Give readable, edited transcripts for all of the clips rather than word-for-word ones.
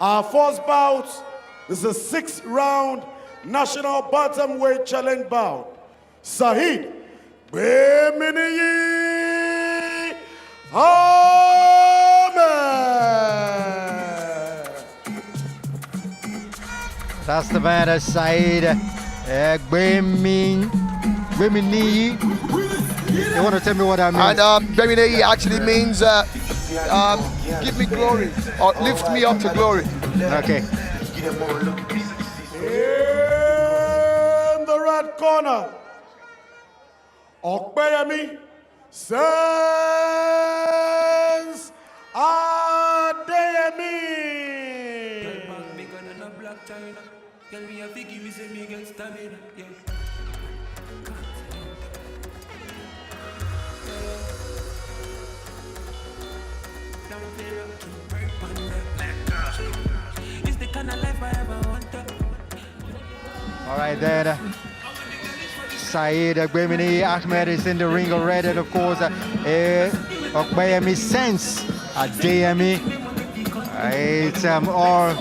Our first bout is a 6th-round National Bantamweight Challenge bout. Saheed, Gbeminiyi, Ahmed. That's the man, Saheed Gbeminiyi. You want to tell me what that means? And Gbeminiyi actually means give me glory or lift me up to glory. Okay. In the red corner, Opeyemi sends Adeyemi. All right, then. Saheed Gbeminiyi Ahmed is in the ring already, and of course, Opeyemi sends Adeyemi. It's all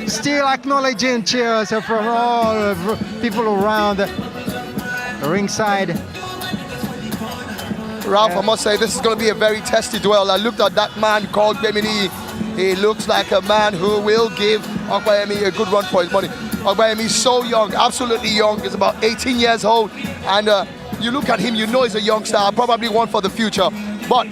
still acknowledging cheers from all people around the ringside. Ralph, I must say, this is going to be a very testy duel. I looked at that man called Gbeminiyi. He looks like a man who will give Opeyemi a good run for his money. Opeyemi is so young, absolutely young. He's about 18 years old. And you look at him, you know he's a young star, probably one for the future. But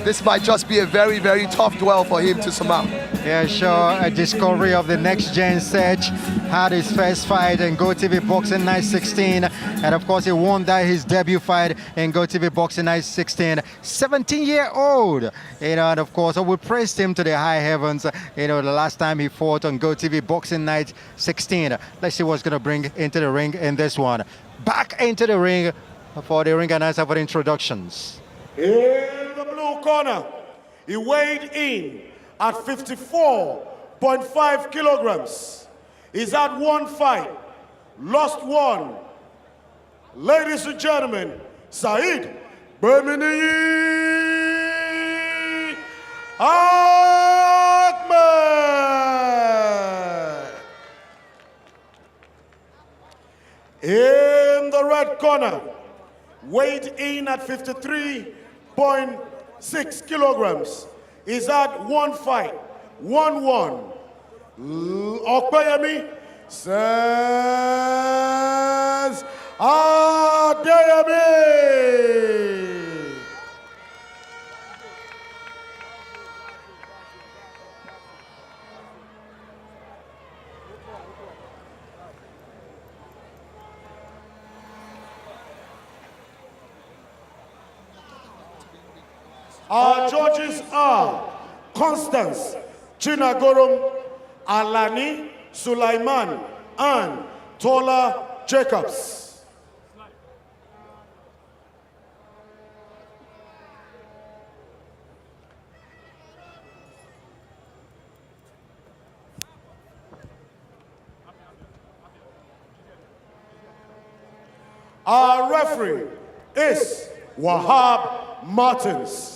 this might just be a very, very tough duel for him to surmount. Yeah, sure. A discovery of the next-gen Sedge had his first fight in GOtv Boxing Night 16. And of course, he won his debut fight in GOtv Boxing Night 16. 17-year-old. And of course, we praised him to the high heavens, the last time he fought on GOtv Boxing Night 16. Let's see what's going to bring into the ring in this one. Back into the ring for the ring announcer for the introductions. In the blue corner, he weighed in at 54.5 kilograms. He's had one fight, lost one. Ladies and gentlemen, Saheed Gbeminiyi Ahmed. In the red corner, weighed in at 53.6 kilograms. He's had one fight, 1-1. Opeyemi says Adeyemi. Our judges are Constance Chinagorom, Alani Sulaiman, and Tola Jacobs. Our referee is Wahab Martins.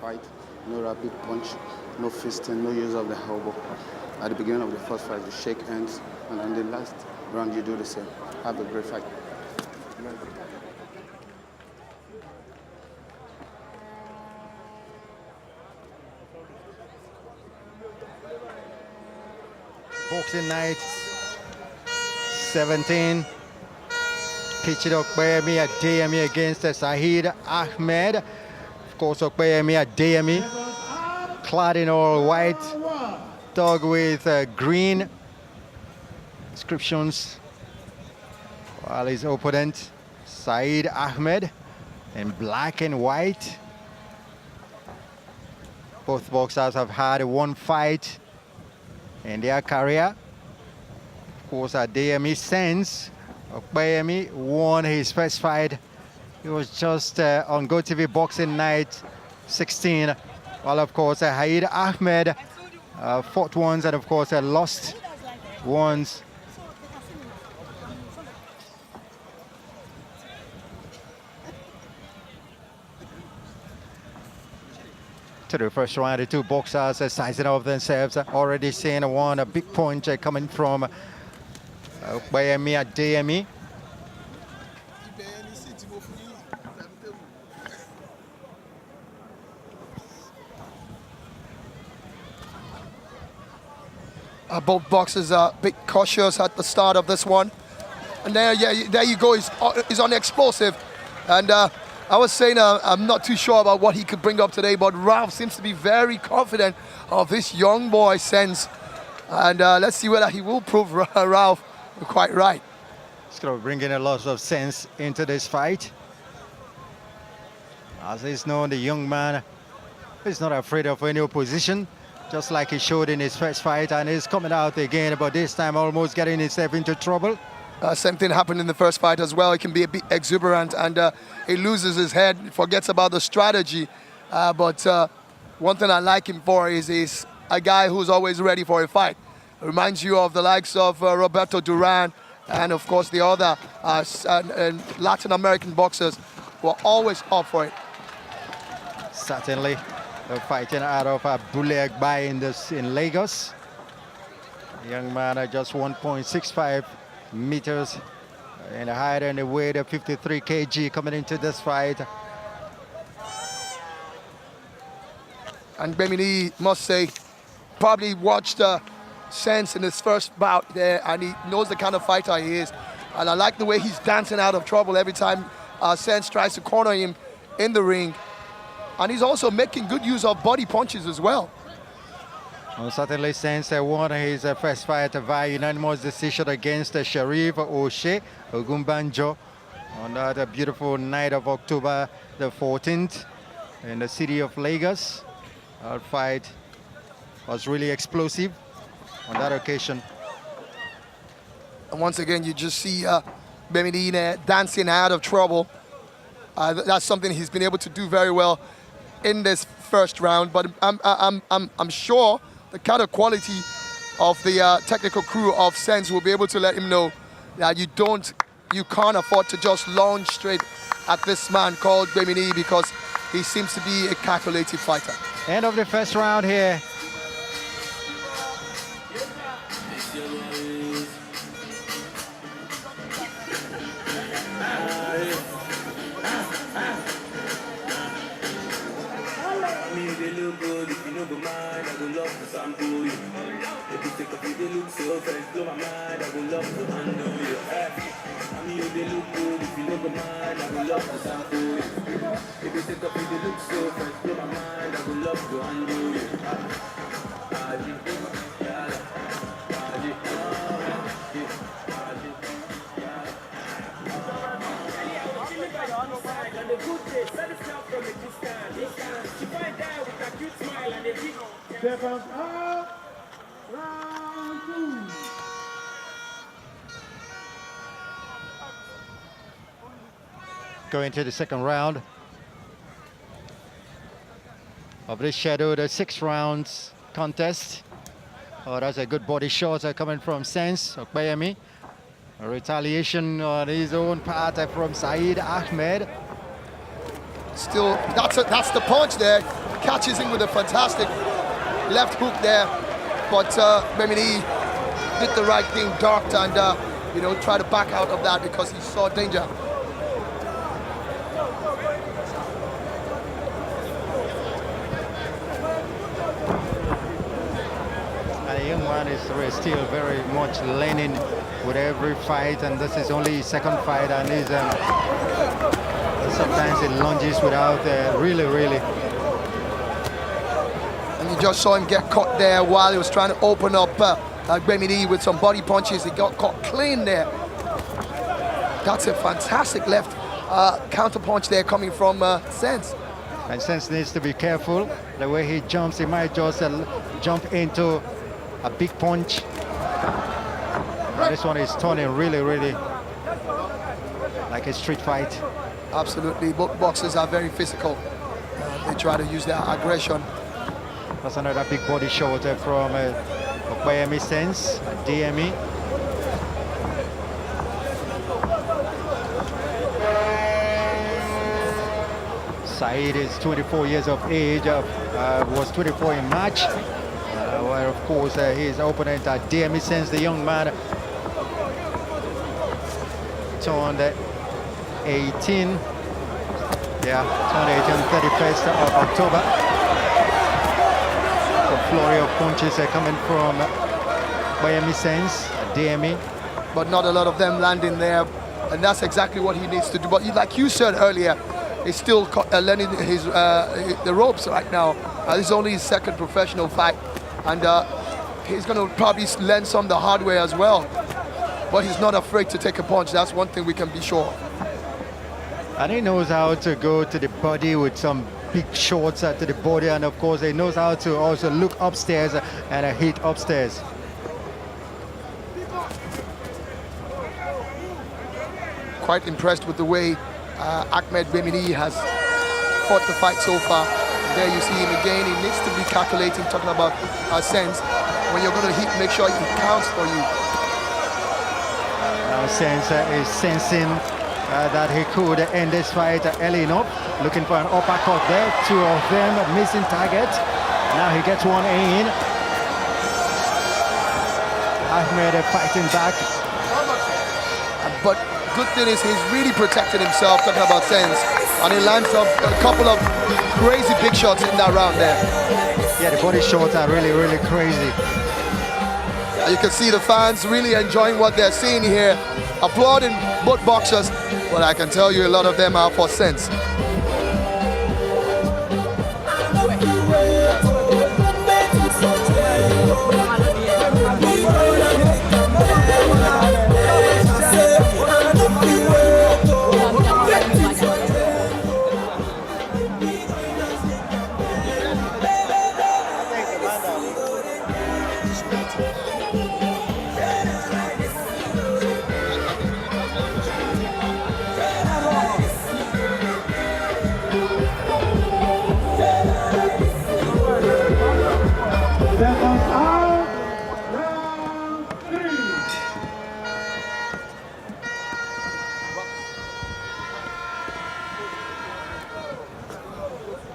Fight, no rapid punch, no fisting, no use of the elbow. At the beginning of the first fight, you shake hands, and in the last round, you do the same. Have a great fight. Boxing Night 17. Pitched Opeyemi Adeyemi against Saheed Ahmed. Of course, Opeyemi Adeyemi, clad in all white, dog with green inscriptions, while his opponent, Saheed Ahmed, in black and white. Both boxers have had one fight in their career. Of course, Adeyemi since Opeyemi won his first fight. It was just on GOtv Boxing Night 16. While of course Saheed Ahmed fought once and of course lost once. To the first round, the two boxers sizing up themselves. Already seeing a big punch coming from Gbeminiyi Adeyemi. Both boxers are a bit cautious at the start of this one. And there you go, he's on explosive. And I was saying I'm not too sure about what he could bring up today, but Ralph seems to be very confident of this young boy Sense. And let's see whether he will prove Ralph quite right. He's going to bring in a lot of sense into this fight. As is known, the young man is not afraid of any opposition, just like he showed in his first fight, and he's coming out again, but this time almost getting himself into trouble. Same thing happened in the first fight as well. He can be a bit exuberant and he loses his head, forgets about the strategy. But one thing I like him for is he's a guy who's always ready for a fight. Reminds you of the likes of Roberto Duran and of course the other Latin American boxers who are always up for it. Certainly, they're fighting out of Balewa in Lagos. The young man at just 1.65 meters in the height and the weight of 53 kg coming into this fight. And Gbeminiyi, must say, probably watched Sense in his first bout there, and he knows the kind of fighter he is. And I like the way he's dancing out of trouble every time Sense tries to corner him in the ring. And he's also making good use of body punches as well. Well, certainly Sense won his first fight via unanimous decision against Sharif Oshe Ogumbanjo on that beautiful night of October the 14th in the city of Lagos. Our fight was really explosive on that occasion. And once again, you just see Gbeminiyi dancing out of trouble. That's something he's been able to do very well in this first round. But I'm sure the kind of quality of the technical crew of Sense will be able to let him know that you can't afford to just launch straight at this man called Gbeminiyi, because he seems to be a calculated fighter. End of the first round here. Going to the second round of this scheduled 6 rounds contest. Oh, that's a good body shot coming from Sense Opeyemi. A retaliation on his own part from Saheed Ahmed. Still, that's the punch there. Catches him with a fantastic left hook there. But Gbeminiyi did the right thing, ducked, and tried to back out of that because he saw danger. And the young man is still very much learning with every fight, and this is only his second fight, and he's sometimes he lunges without really. And you just saw him get caught there while he was trying to open up Gbeminiyi with some body punches. He got caught clean there. That's a fantastic left counter punch there coming from Sense. And Sense needs to be careful. The way he jumps, he might just jump into a big punch. And this one is turning really, really like a street fight. Absolutely, both boxers are very physical. They try to use their aggression. That's another big body shot from Opeyemi Sense, Adeyemi. Saheed is 24 years of age, was 24 in March. Where of course his opponent Adeyemi Sense, the young man, turned 18. Yeah, turned 18 31st of October. A flurry of punches coming from Opeyemi Sense, Adeyemi. But not a lot of them landing there, and that's exactly what he needs to do. But like you said earlier, he's still learning the ropes right now. This is only his second professional fight, and he's going to probably learn some the hard way as well. But he's not afraid to take a punch. That's one thing we can be sure. And he knows how to go to the body with some big shots to the body, and of course he knows how to also look upstairs and hit upstairs. Quite impressed with the way Ahmed Gbeminiyi has fought the fight so far. There you see him again. He needs to be calculating, talking about Sense. When you're going to hit, make sure he counts for you. Now Sense is sensing that he could end this fight early enough. Looking for an uppercut there. Two of them missing target. Now he gets one in. Ahmed fighting back. But good thing is he's really protected himself, talking about Sense. And he lands up a couple of crazy big shots in that round there. Yeah, the body shots are really, really crazy. And you can see the fans really enjoying what they're seeing here, applauding both boxers. But I can tell you a lot of them are for Sense.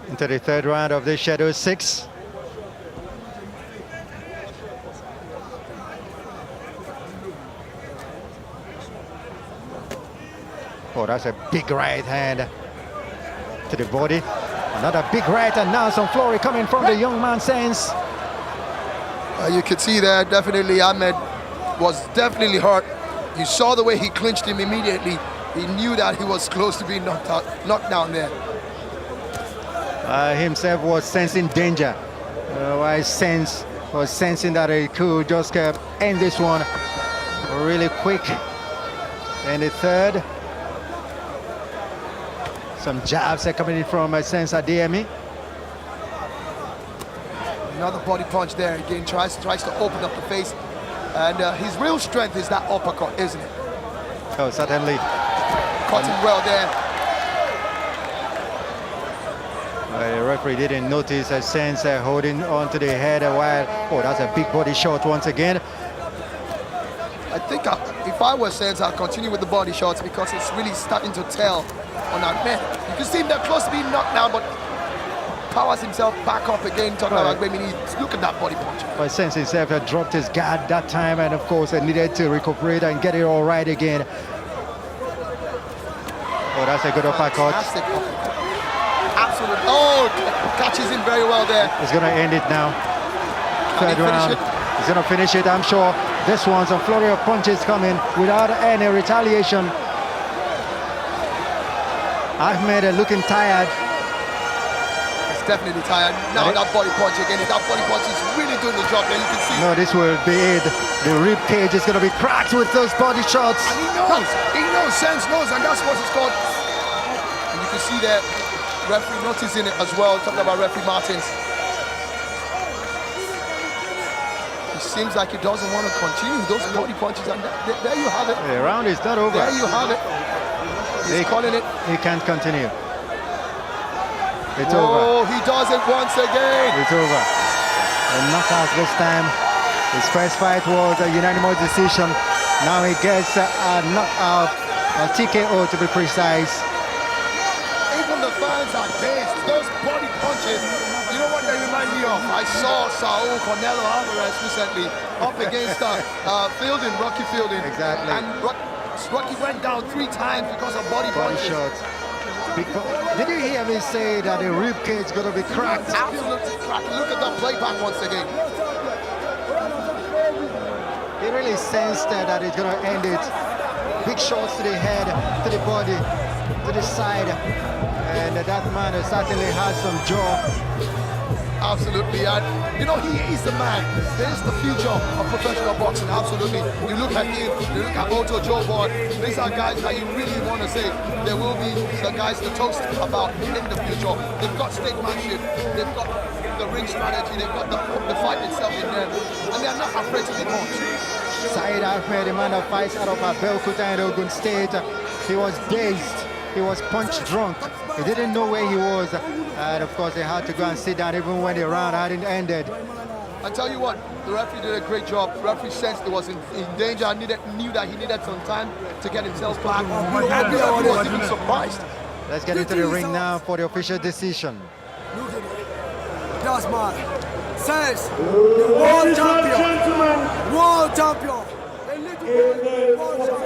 Into the third round of the Shadow 6. Oh, that's a big right hand to the body. Another big right, and now some flurry coming from the young man Sense. You could see there, definitely Ahmed was definitely hurt. You saw the way he clinched him immediately. He knew that he was close to being knocked down there. Himself was sensing danger. While Sense was sensing that he could just end this one really quick. And the third, some jabs are coming in from Sense Adeyemi. Another body punch there again, tries to open up the face. And his real strength is that uppercut, isn't it? Oh, certainly. Caught him well there. The referee didn't notice Sense holding on to the head a while. Oh, that's a big body shot once again. I think if I were Sense, I'll continue with the body shots because it's really starting to tell on Ahmed. You can see him that close to being knocked down, but powers himself back up again, talking about Gbeminiyi. Look at that body punch. But Sense himself had dropped his guard that time, and of course needed to recuperate and get it all right again. Oh, that's a good uppercut. Fantastic uppercut. Absolutely. Oh, catches him very well there. He's going to end it now. Third round. He's going to finish it, I'm sure. This one's a flurry of punches coming without any retaliation. Ahmed looking tired. He's definitely tired. Now that body punch again. That body punch is really doing the job there. You can see. No, this will be it. The rib cage is going to be cracked with those body shots. And he knows. Sense knows, and that's what it's called. And you can see that Referee noticing it as well. Talking about referee Martins. He seems like he doesn't want to continue those body punches, and there you have it. The round is not over. There you have it. He's calling it. He can't continue. It's over. Oh, he does it once again. It's over. A knockout this time. His first fight was a unanimous decision. Now he gets a knockout, a TKO to be precise. Even the fans are dazed. Those body punches, you know what they remind me of? I saw Saul Canelo Alvarez recently up against Fielding, Rocky Fielding. Exactly. And Rocky went down 3 times because of body punches. Shots. Did you hear me say that the rib cage is going to be cracked? Absolutely cracked. Look at that playback once again. He really sensed that it's going to end it. Big shots to the head, to the body, to the side. And that man certainly has some jaw. Absolutely, and you know, he is the man. There's the future of professional boxing, absolutely. You look at him, you look at Otto Joe Boy, these are guys that you really want to say there will be the guys to toast about in the future. They've got statesmanship, they've got the ring strategy, they've got the fight itself in them, and they're not afraid to be punched. Saheed Ahmed, the man that fights out of Belkuta in Ogun State, he was dazed. He was punch drunk. He didn't know where he was. And of course, they had to go and sit down even when the round hadn't ended. I tell you what, the referee did a great job. The referee sensed he was in danger and knew that he needed some time to get himself back. And the referee was even surprised. Let's get into the ring now for the official decision. Look at it. That's man. Says the world champion. World champion. A little world champion.